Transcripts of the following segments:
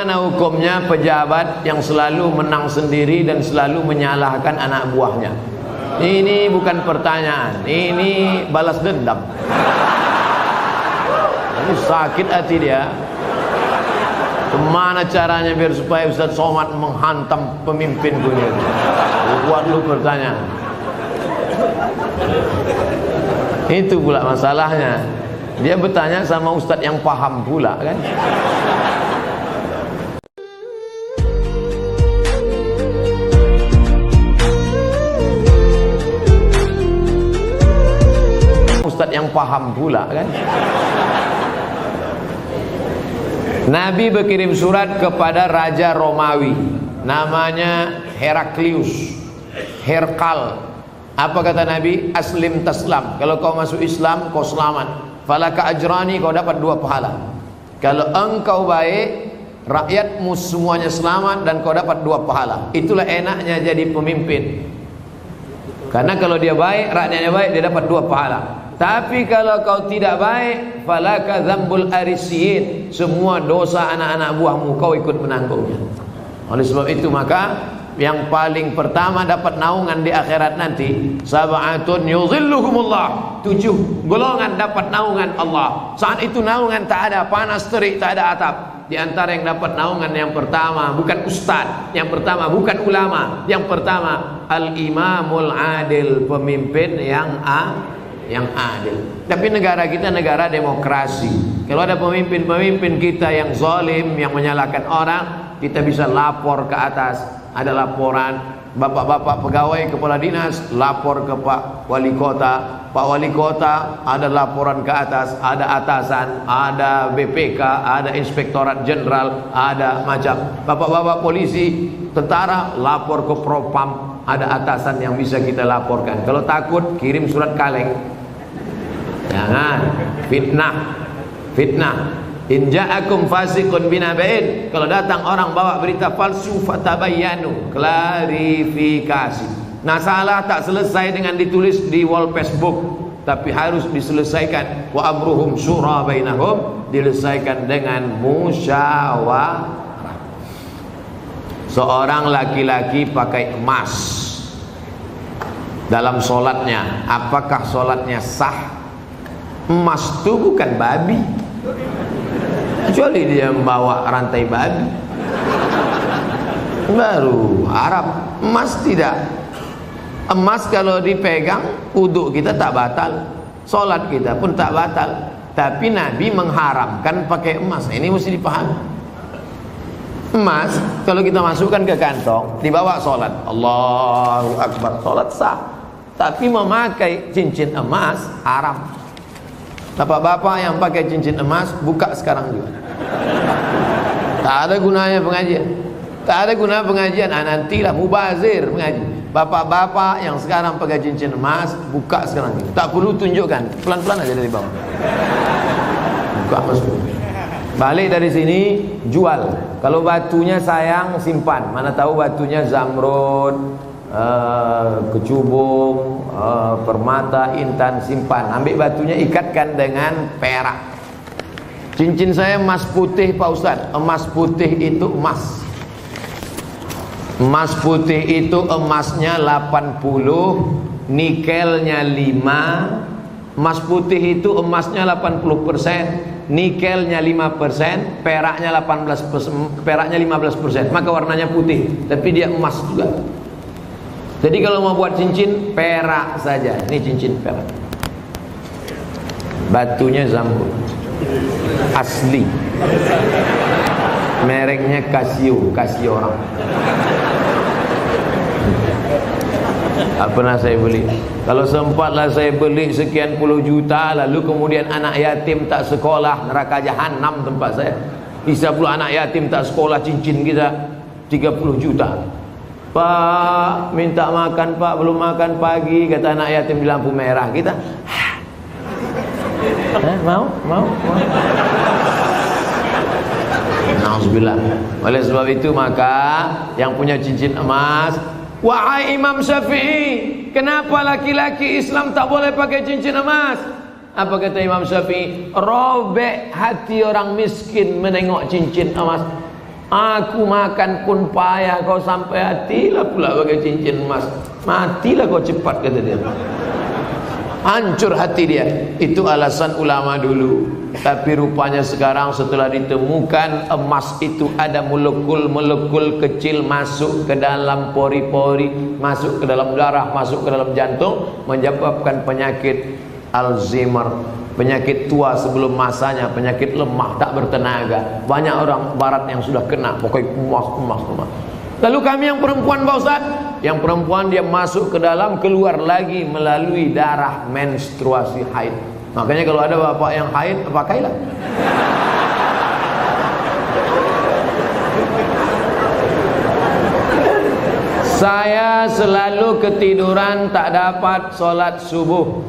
Mana hukumnya pejabat yang selalu menang sendiri dan selalu menyalahkan anak buahnya? Ini bukan pertanyaan, ini balas dendam. Ini sakit hati dia. Kemana caranya biar supaya Ustaz Somad menghantam pemimpin dunia? Buat lu pertanyaan. Itu pula masalahnya. Dia bertanya sama Ustaz yang paham pula kan. Ustaz yang paham pula kan. Nabi berkirim surat kepada Raja Romawi, namanya Heraklius, Herkal. Apa kata Nabi? Aslim taslam. Kalau kau masuk Islam, kau selamat. Falaka ajrani, kau dapat 2 pahala. Kalau engkau baik, rakyatmu semuanya selamat dan kau dapat 2 pahala. Itulah enaknya jadi pemimpin. Karena kalau dia baik, rakyatnya baik, dia dapat 2 pahala. Tapi kalau kau tidak baik, falaka dzambul arisiyin, semua dosa anak-anak buahmu kau ikut menanggungnya. Oleh sebab itu maka yang paling pertama dapat naungan di akhirat nanti, sab'atun yuzilluhumullah, 7 golongan dapat naungan Allah. Saat itu naungan tak ada panas terik, tak ada atap. Di antara yang dapat naungan yang pertama bukan ustaz, yang pertama bukan ulama, yang pertama al-imamul adil, pemimpin yang adil. Tapi negara kita negara demokrasi. Kalau ada pemimpin-pemimpin kita yang zalim, yang menyalahkan orang, kita bisa lapor ke atas. Ada laporan, bapak-bapak pegawai kepala dinas lapor ke Pak Wali Kota. Pak Wali Kota ada laporan ke atas, ada atasan, ada BPK, ada Inspektorat Jenderal, ada macam. Bapak-bapak polisi, tentara lapor ke Propam, ada atasan yang bisa kita laporkan. Kalau takut kirim surat kaleng. Jangan fitnah. In ja'akum fasiqun binaba'in, kalau datang orang bawa berita palsu, fatabayyanu, klarifikasi. Nah, salah tak selesai dengan ditulis di wall Facebook, tapi harus diselesaikan. Wa amruhum syura bainahum, diselesaikan dengan musyawarah. Seorang laki-laki pakai emas dalam solatnya, apakah solatnya sah? Emas itu bukan babi, kecuali dia membawa rantai babi, baru Arab. Emas tidak. Emas kalau dipegang, wudhu kita tak batal, solat kita pun tak batal. Tapi Nabi mengharamkan pakai emas. Ini mesti dipahami. Emas kalau kita masukkan ke kantong, dibawa solat, Allahu Akbar, solat sah. Tapi memakai cincin emas haram. Bapak-bapak yang pakai cincin emas, buka sekarang juga. Tak ada gunanya pengajian. Tak ada guna pengajian. Nantilah mubazir mengaji. Bapak-bapak yang sekarang pakai cincin emas, buka sekarang juga. Tak perlu tunjukkan, pelan-pelan aja dari bawah. Buka masuk. Balik dari sini, jual. Kalau batunya sayang, simpan. Mana tahu batunya zamrud, kecubung, permata, intan, simpan. Ambil batunya, ikatkan dengan perak. Cincin saya emas putih Pak Ustadz. Emas putih itu emas. Emas putih itu emasnya 80, nikelnya 5. Emas putih itu emasnya 80%, nikelnya 5%, peraknya 18%, peraknya 15%. Maka warnanya putih, tapi dia emas juga. Jadi kalau mau buat cincin, perak saja. Ini cincin perak. Batunya zamrud, asli. Mereknya Casio, Casio orang. Tak pernah saya beli. Kalau sempatlah saya beli sekian puluh juta, lalu kemudian anak yatim tak sekolah, neraka jahanam tempat saya. Bisa pula anak yatim tak sekolah, cincin kita 30 juta. Pak, minta makan Pak, belum makan pagi, kata anak yatim di lampu merah. Kita mau. Nauzubillah. Oleh sebab itu maka yang punya cincin emas, wahai Imam Syafi'i, kenapa laki-laki Islam tak boleh pakai cincin emas? Apa kata Imam Syafi'i? Robek hati orang miskin menengok cincin emas. Aku makan pun payah, kau sampai hatilah pula pakai cincin emas. Matilah kau cepat, kata dia. Hancur hati dia. Itu alasan ulama dulu. Tapi rupanya sekarang setelah ditemukan emas itu ada molekul-molekul kecil masuk ke dalam pori-pori, masuk ke dalam darah, masuk ke dalam jantung, menyebabkan penyakit Alzheimer, penyakit tua sebelum masanya, penyakit lemah, tak bertenaga. Banyak orang barat yang sudah kena, pokoknya emas. Lalu kami yang perempuan, Pak Ustaz, yang perempuan dia masuk ke dalam, keluar lagi melalui darah menstruasi haid. Makanya kalau ada bapak yang haid, pakailah. Saya selalu ketiduran, tak dapat sholat subuh.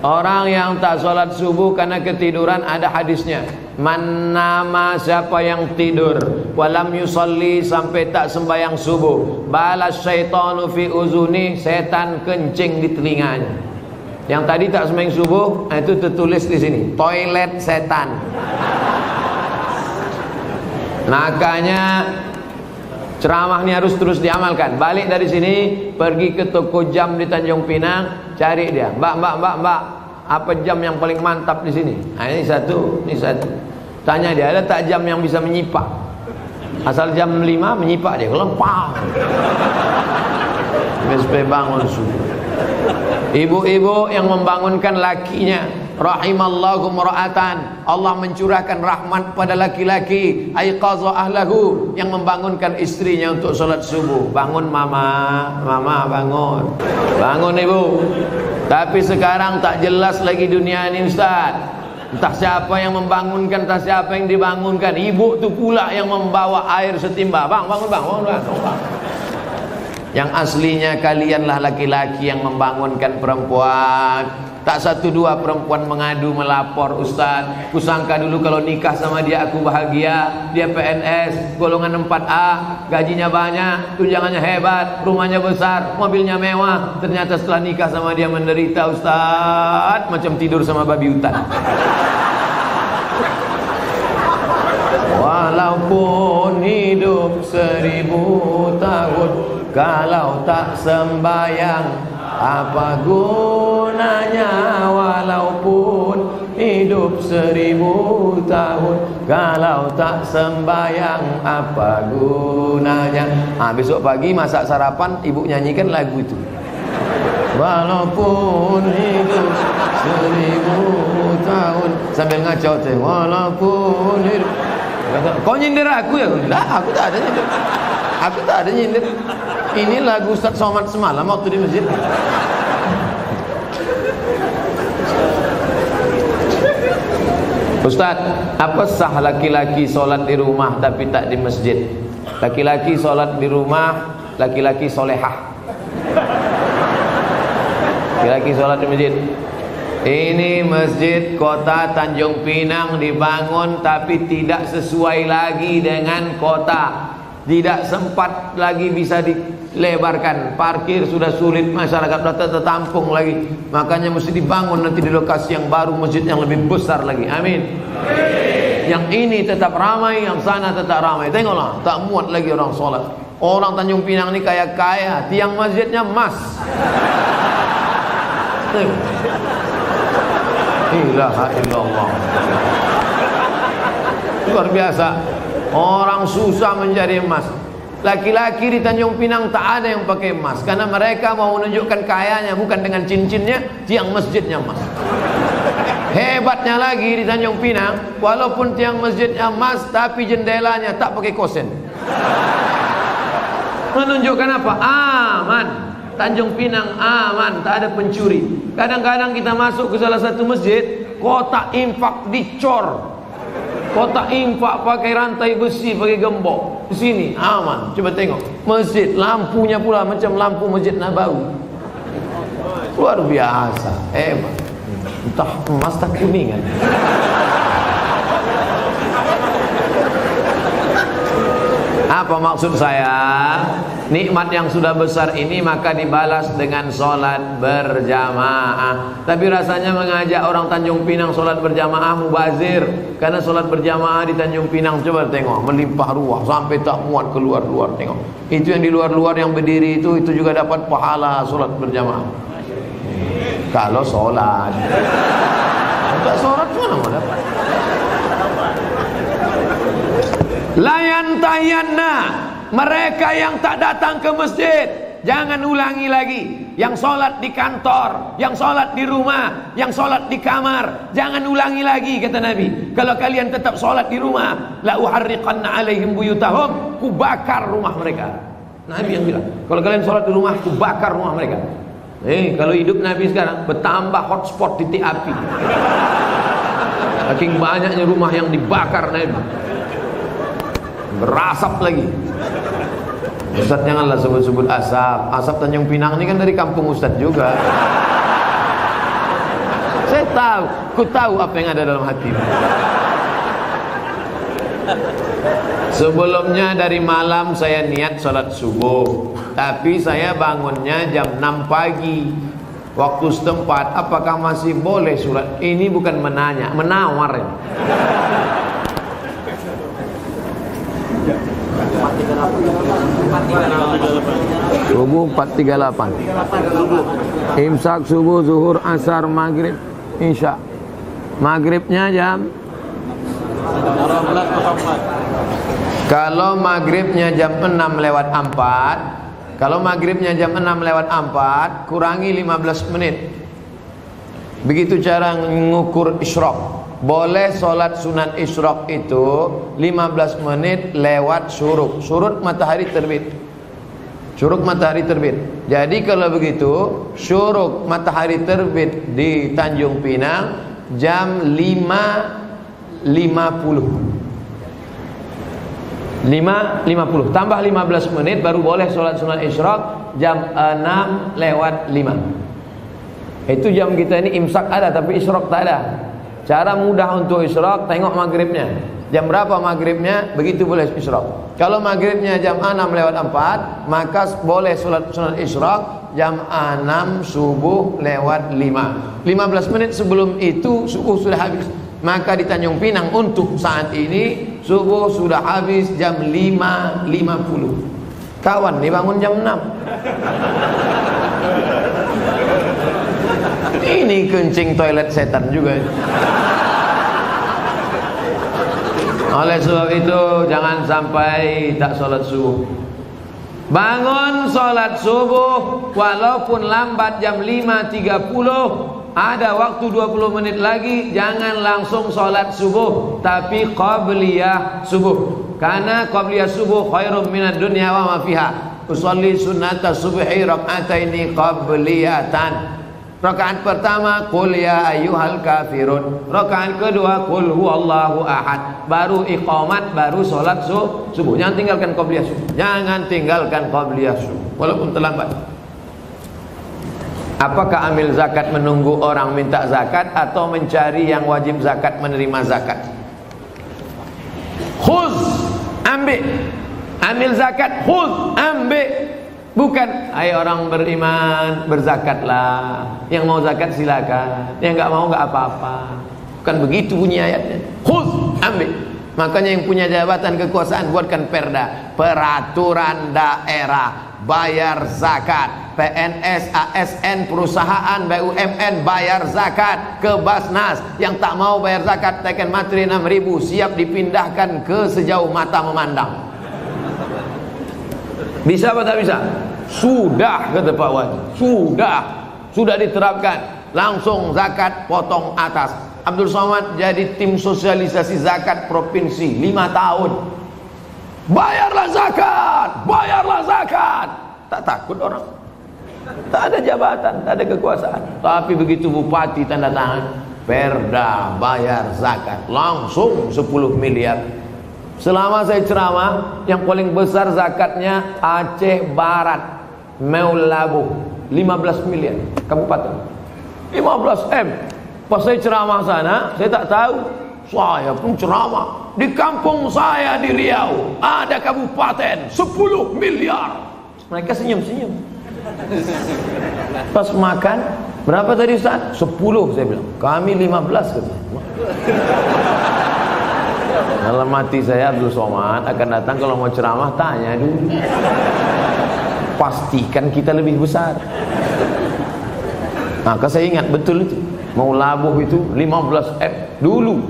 Orang yang tak sholat subuh karena ketiduran, ada hadisnya. Man nama, siapa yang tidur, walam yusalli, sampai tak sembahyang subuh, balas syaitanu fi uzuni, setan kencing di telinganya. Yang tadi tak sembahyang subuh, itu tertulis di sini, toilet setan. Makanya ceramah ini harus terus diamalkan. Balik dari sini, pergi ke toko jam di Tanjung Pinang, cari dia. Mbak, apa jam yang paling mantap di sini? Nah, ini satu. Tanya dia, ada tak jam yang bisa menyipak? Asal jam 5 menyipak dia, kalau pang. Sampai bangun subuh. Ibu-ibu yang membangunkan lakinya, rahimallahu mura'atan, Allah mencurahkan rahmat pada laki-laki, aiqadha ahlahu, yang membangunkan istrinya untuk sholat subuh. Bangun mama bangun. Bangun ibu. Tapi sekarang tak jelas lagi dunia ini, Ustaz. Entah siapa yang membangunkan, entah siapa yang dibangunkan. Ibu tu pula yang membawa air setimba. Bangun. Yang aslinya kalianlah laki-laki yang membangunkan perempuan. Tak satu dua perempuan mengadu melapor, Ustaz, kusangka dulu kalau nikah sama dia aku bahagia. Dia PNS golongan 4A, gajinya banyak, tunjangannya hebat, rumahnya besar, mobilnya mewah. Ternyata setelah nikah sama dia menderita, Ustaz, macam tidur sama babi hutan. Walaupun hidup 1000 tahun, kalau tak sembayang, apa gunanya? Walaupun hidup 1000 tahun, kalau tak sembayang, apa gunanya? Besok pagi masak sarapan, ibu nyanyikan lagu itu. Walaupun hidup 1000 tahun, sambil ngacau teh. Walaupun hidup. Kau nyindir aku ya? Lah, aku tak ada nyindir. Ini lagu Ustaz Somad semalam waktu di masjid. Ustaz, apa sah laki-laki sholat di rumah tapi tak di masjid? Laki-laki sholat di rumah, laki-laki solehah. Laki-laki sholat di masjid. Ini masjid kota Tanjung Pinang dibangun tapi tidak sesuai lagi dengan kota. Tidak sempat lagi bisa dilebarkan. Parkir sudah sulit, masyarakat sudah tertampung lagi. Makanya mesti dibangun nanti di lokasi yang baru, masjid yang lebih besar lagi. Amin. Yang ini tetap ramai, yang sana tetap ramai. Tengoklah, tak muat lagi orang sholat. Orang Tanjung Pinang ini kaya-kaya, tiang masjidnya emas. Ilaha illallah. Luar biasa. Orang susah mencari emas. Laki-laki di Tanjung Pinang tak ada yang pakai emas, karena mereka mau menunjukkan kayanya bukan dengan cincinnya, tiang masjidnya emas. Hebatnya lagi di Tanjung Pinang, walaupun tiang masjidnya emas, tapi jendelanya tak pakai kosen. Menunjukkan apa? Aman. Tanjung Pinang aman, tak ada pencuri. Kadang-kadang kita masuk ke salah satu masjid, kotak infak dicor. Kotak infak pakai rantai besi, pakai gembok. Di sini aman. Coba tengok masjid, lampunya pula macam lampu Masjid Nabawi. Luar biasa, hebat. Entah emas tak kuningan. Apa maksud saya? Nikmat yang sudah besar ini maka dibalas dengan sholat berjamaah. Tapi rasanya mengajak orang Tanjung Pinang sholat berjamaah mubazir. Karena sholat berjamaah di Tanjung Pinang, coba tengok, melimpah ruah sampai tak muat keluar-luar. Tengok, itu yang di luar-luar yang berdiri itu juga dapat pahala sholat berjamaah. Kalau sholat, tak sholat mana mau dapat? Layan tayanna, mereka yang tak datang ke masjid, jangan ulangi lagi. Yang sholat di kantor, yang sholat di rumah, yang sholat di kamar, jangan ulangi lagi, kata Nabi. Kalau kalian tetap sholat di rumah, la uharriqanna alaihim buyutahum, ku bakar rumah mereka. Nabi yang bilang, kalau kalian sholat di rumah, ku bakar rumah mereka. Kalau hidup Nabi sekarang, bertambah hotspot titik api. Saking banyaknya rumah yang dibakar Nabi. Berasap lagi. Ustaz janganlah sebut-sebut asap. Asap Tanjung Pinang ini kan dari kampung Ustaz juga. Saya tahu, ku tahu apa yang ada dalam hati. Sebelumnya dari malam saya niat sholat subuh, tapi saya bangunnya jam 6 pagi waktu setempat. Apakah masih boleh sholat? Ini bukan menanya, menawar ya. Subuh 438. Imsak subuh, zuhur, asar, maghrib, isya. Maghribnya jam, kalau maghribnya jam 6 lewat 4, kalau maghribnya jam 6 lewat 4, kurangi 15 menit. Begitu cara mengukur isyraq. Boleh sholat sunat isyraq itu 15 menit lewat syuruk. Syuruk matahari terbit. Syuruk matahari terbit. Jadi kalau begitu, syuruk matahari terbit di Tanjung Pinang jam 5.50. 5.50 tambah 15 menit baru boleh sholat sunat isyraq jam 6 lewat 5. Itu jam kita ini imsak ada tapi isyraq tak ada. Cara mudah untuk isyraq, tengok maghribnya. Jam berapa maghribnya, begitu boleh isyraq. Kalau maghribnya jam 6 lewat 4, maka boleh sholat sunat isyraq jam 6 subuh lewat 5. 15 menit sebelum itu subuh sudah habis. Maka di Tanjung Pinang untuk saat ini subuh sudah habis jam 5.50. Kawan dibangun jam 6. Ini kencing toilet setan juga. Oleh sebab itu jangan sampai tak sholat subuh. Bangun sholat subuh walaupun lambat jam 5.30, ada waktu 20 menit lagi, jangan langsung sholat subuh, tapi qabliyah subuh. Karena qabliyah subuh khairum minad dunya wa ma fiha. Usolli sunnata subhi rak'ataini qabliyatan. Rakaat pertama qul ya ayyuhal kafirun. Rakaat kedua qul huwallahu ahad. Baru iqamat, baru sholat subuh. Jangan tinggalkan qabliyah subuh. Jangan tinggalkan qabliyah subuh walaupun terlambat. Apakah ambil zakat menunggu orang minta zakat atau mencari yang wajib zakat menerima zakat? Khuz, ambil. Ambil zakat, khuz, ambil. Bukan, hai orang beriman, berzakatlah. Yang mau zakat silakan, yang enggak mau enggak apa-apa. Bukan begitu bunyi ayatnya. Khuz, ambil. Makanya yang punya jabatan kekuasaan buatkan perda, peraturan daerah, bayar zakat. PNS, ASN, perusahaan, BUMN bayar zakat ke Basnas. Yang tak mau bayar zakat, teken materi 6.000, siap dipindahkan ke sejauh mata memandang. Bisa apa tak bisa? Sudah, kata Pak Wajib. Sudah diterapkan. Langsung zakat potong atas. Abdul Somad jadi tim sosialisasi zakat provinsi 5 tahun. Bayarlah zakat. Tak takut orang. Tak ada jabatan, tak ada kekuasaan. Tapi begitu bupati tanda tangan perda bayar zakat, langsung 10 miliar. Selama saya ceramah, yang paling besar zakatnya Aceh Barat, Meulabu, 15 miliar kabupaten. 15 M. Pas saya ceramah sana, saya tak tahu. Saya pun ceramah. di kampung saya di Riau ada kabupaten 10 miliar. Mereka senyum-senyum. Pas makan, berapa tadi Ustaz? 10 saya bilang. Kami 15 katanya. Dalam hati saya, Abdul Somad akan datang kalau mau ceramah tanya dulu. Pastikan kita lebih besar. Maka saya ingat betul itu. Mau labuh itu 15 dulu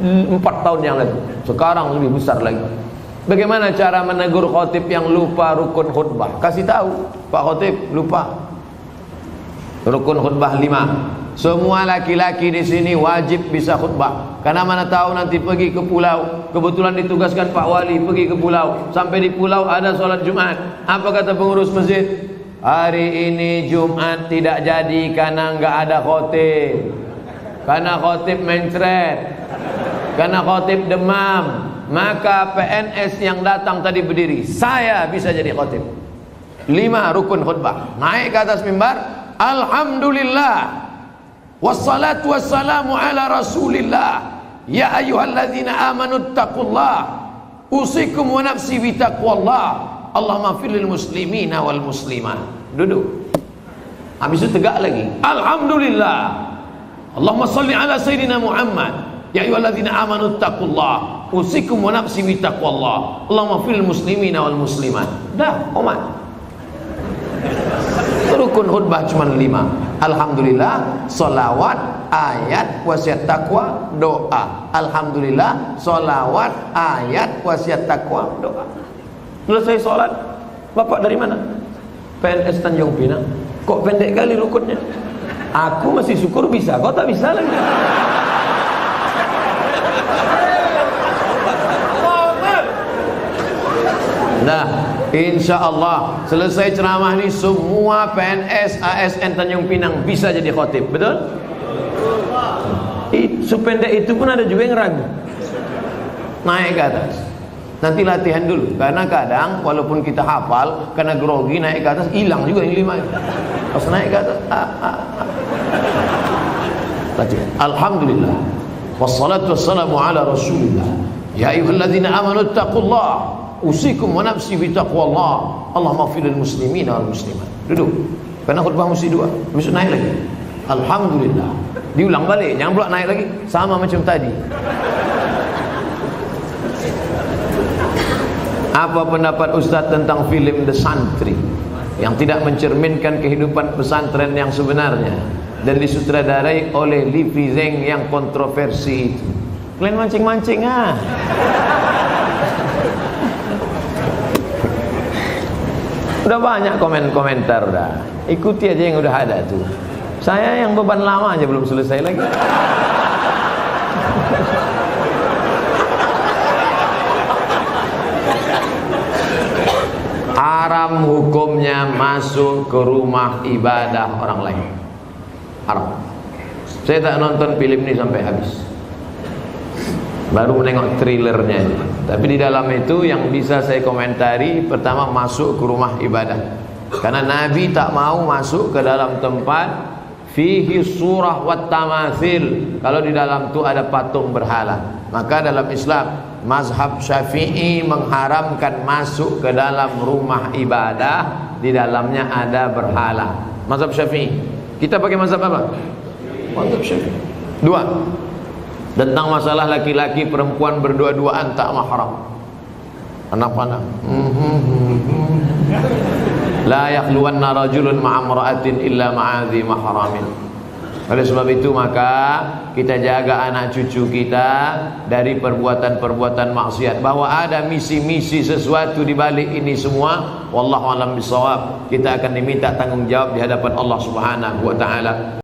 4 tahun yang lalu. Sekarang lebih besar lagi. Bagaimana cara menegur khotib yang lupa rukun khutbah? Kasih tahu, Pak Khotib lupa rukun khutbah 5. Semua laki-laki di sini wajib bisa khutbah. Karena mana tahu nanti pergi ke pulau, kebetulan ditugaskan Pak Wali pergi ke pulau. Sampai di pulau ada sholat Jumat. Apa kata pengurus masjid? Hari ini Jumat tidak jadi karena nggak ada khotib. Karena khotib mencret. Karena khotib demam. Maka PNS yang datang tadi berdiri, saya bisa jadi khotib. 5 rukun khutbah. Naik ke atas mimbar, alhamdulillah wassalatu wassalamu ala rasulillah, ya ayyuhalladzina amanu taqullah, usikum wa nafsi bitaqwallah, Allahumma firlil muslimina wal muslimat. Duduk. Habis itu tegak lagi, alhamdulillah, Allahumma salli ala sayyidina Muhammad, ya ayyuhalladzina amanu taqullah, usikum wa nafsi bitaqwallah, Allahumma firlil muslimina wal muslimat. Dah, omat. Rukun khutbah cuma 5. Alhamdulillah, solawat, ayat, wasiat takwa, doa. Alhamdulillah, solawat, ayat, wasiat takwa, doa. Selesai sholat, Bapak dari mana? PNS Tanjung Pinang. Kok pendek kali rukunnya? Aku masih syukur bisa, kok tak bisa lagi. Nah, insya Allah selesai ceramah ini semua PNS ASN Tanjung Pinang bisa jadi khotib, betul? Sependek itu pun ada juga yang ragu. Naik ke atas. Nanti latihan dulu, karena kadang walaupun kita hafal, karena grogi naik ke atas hilang juga yang 5. Pas naik ke atas, latihan. Alhamdulillah. Wassalatu wassalamu ala rasulillah. Ya ayyuhalladzina amanu taqullah, usikum wa nafsi bitaqwallah, Allahumma firlil muslimina wal muslimat. Duduk. Karena khutbah mesti 2. Besok naik lagi. Alhamdulillah. Diulang balik, jangan pula naik lagi sama macam tadi. Apa pendapat Ustaz tentang film The Santri yang tidak mencerminkan kehidupan pesantren yang sebenarnya dan disutradarai oleh Livi Zeng yang kontroversi itu? Kalian mancing-mancing ah. Udah banyak komentar udah. Ikuti aja yang udah ada tuh. Saya yang beban lama aja belum selesai lagi. Haram hukumnya masuk ke rumah ibadah orang lain. Haram. Saya tak nonton film ini sampai habis. Baru menengok trailernya. Tapi di dalam itu yang bisa saya komentari, pertama masuk ke rumah ibadah. Karena Nabi tak mau masuk ke dalam tempat fihi surah wat tamathil, kalau di dalam itu ada patung berhala. Maka dalam Islam mazhab Syafi'i mengharamkan masuk ke dalam rumah ibadah di dalamnya ada berhala. Mazhab Syafi'i. Kita pakai mazhab apa? Mazhab Syafi'i. 2. Tentang masalah laki-laki perempuan berdua-duaan tak mahram. Anak-anak. La yakhluwanna rajulun ma'amra'atin illa ma'adhi mahramin. Oleh sebab itu maka kita jaga anak cucu kita dari perbuatan-perbuatan maksiat. Bahwa ada misi-misi sesuatu di balik ini semua, wallahu a'lam bishawab. Kita akan diminta tanggung jawab di hadapan Allah Subhanahu wa taala.